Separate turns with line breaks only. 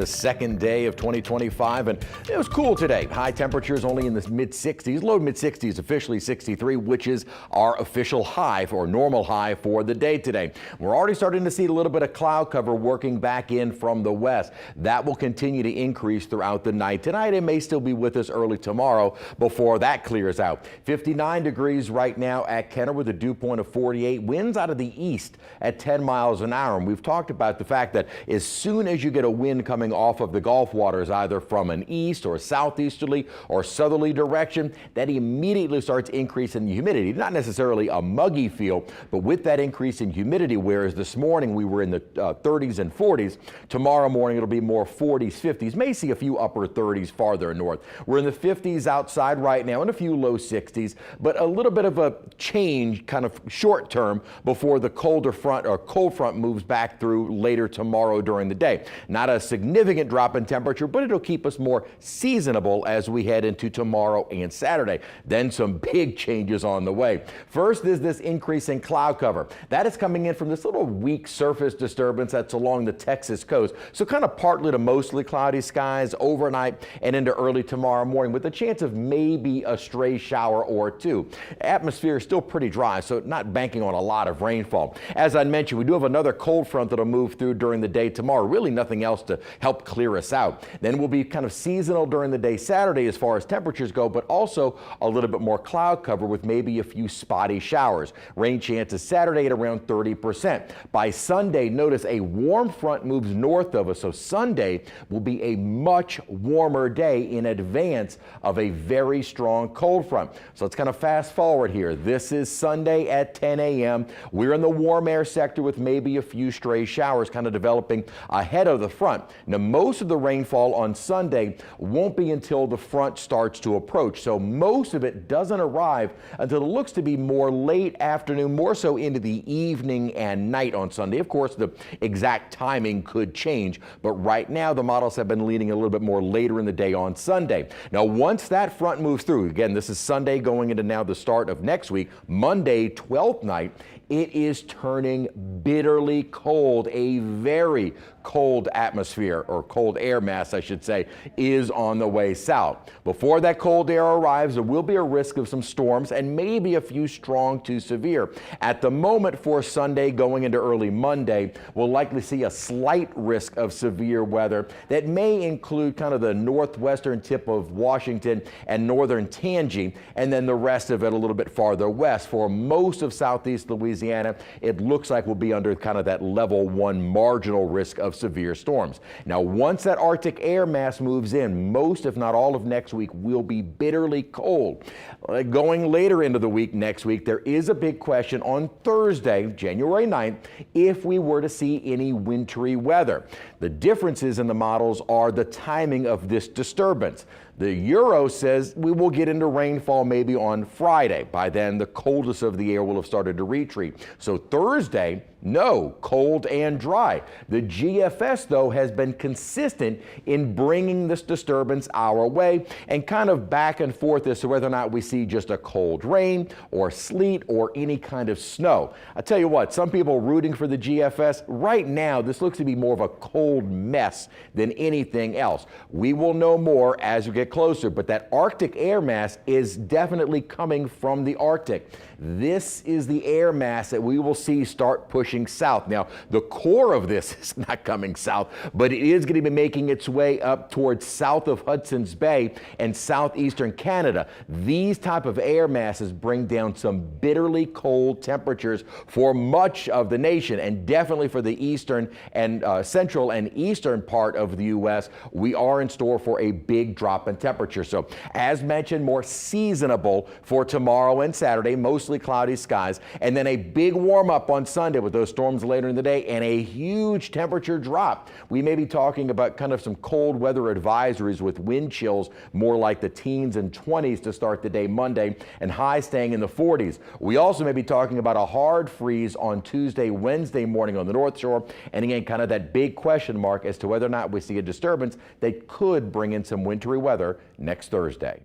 The second day of 2025, and it was cool today. High temperatures only in the mid-60s, low mid-60s, officially 63, which is our official high or normal high for the day today. We're already starting to see a little bit of cloud cover working back in from the west. That will continue to increase throughout the night tonight. It may still be with us early tomorrow before that clears out. 59 degrees right now at Kenner with a dew point of 48. Winds out of the east at 10 miles an hour. And we've talked about the fact that as soon as you get a wind coming off of the Gulf waters, either from an east or southeasterly or southerly direction, that immediately starts increasing the humidity. Not necessarily a muggy feel, but with that increase in humidity, whereas this morning we were in the 30s and 40s, tomorrow morning it'll be more 40s, 50s, may see a few upper 30s farther north. We're in the 50s outside right now and a few low 60s, but a little bit of a change kind of short term before the colder front or cold front moves back through later tomorrow during the day. Not a significant drop in temperature, but it'll keep us more seasonable as we head into tomorrow and Saturday. Then some big changes on the way. First is this increase in cloud cover. That is coming in from this little weak surface disturbance that's along the Texas coast. So kind of partly to mostly cloudy skies overnight and into early tomorrow morning with a chance of maybe a stray shower or two. Atmosphere is still pretty dry, so not banking on a lot of rainfall. As I mentioned, we do have another cold front that'll move through during the day tomorrow. Really nothing else to help clear us out. Then we'll be kind of seasonal during the day Saturday as far as temperatures go, but also a little bit more cloud cover with maybe a few spotty showers. Rain chances Saturday at around 30%. By Sunday, notice a warm front moves north of us, so Sunday will be a much warmer day in advance of a very strong cold front. So let's kind of fast forward here. This is Sunday at 10 a.m. We're in the warm air sector with maybe a few stray showers kind of developing ahead of the front. Now, most of the rainfall on Sunday won't be until the front starts to approach, so most of it doesn't arrive until it looks to be more late afternoon, more so into the evening and night on Sunday. Of course, the exact timing could change, but right now the models have been leaning a little bit more later in the day on Sunday. Now, once that front moves through, again, this is Sunday going into now the start of next week, Monday, 12th night, it is turning bitterly cold. A very cold atmosphere, or cold air mass, I should say, is on the way south. Before that cold air arrives, there will be a risk of some storms and maybe a few strong to severe. At the moment for Sunday going into early Monday, we'll likely see a slight risk of severe weather that may include kind of the northwestern tip of Washington and northern Tangi, and then the rest of it a little bit farther west. For most of southeast Louisiana, it looks like we'll be under kind of that level 1 marginal risk of severe storms. Now, once that Arctic air mass moves in, most if not all of next week will be bitterly cold. Going later into the week next week, there is a big question on Thursday, January 9th, if we were to see any wintry weather. The differences in the models are the timing of this disturbance. The Euro says we will get into rainfall maybe on Friday. By then, the coldest of the air will have started to retreat. So Thursday, no, cold and dry. The GFS, though, has been consistent in bringing this disturbance our way and kind of back and forth as to whether or not we see just a cold rain or sleet or any kind of snow. I tell you what, some people rooting for the GFS. Right now, this looks to be more of a cold mess than anything else. We will know more as we get closer, but that Arctic air mass is definitely coming from the Arctic. This is the air mass that we will see start pushing south. Now, the core of this is not coming south, but it is going to be making its way up towards south of Hudson's Bay and southeastern Canada. These type of air masses bring down some bitterly cold temperatures for much of the nation, and definitely for the eastern and central and eastern part of the U.S. We are in store for a big drop in temperature. So, as mentioned, more seasonable for tomorrow and Saturday, mostly cloudy skies, and then a big warm up on Sunday with those storms later in the day and a huge temperature drop. We may be talking about kind of some cold weather advisories with wind chills more like the teens and 20s to start the day Monday, and highs staying in the 40s. We also may be talking about a hard freeze on Tuesday, Wednesday morning on the North Shore, and again, kind of that big question mark as to whether or not we see a disturbance that could bring in some wintry weather next Thursday.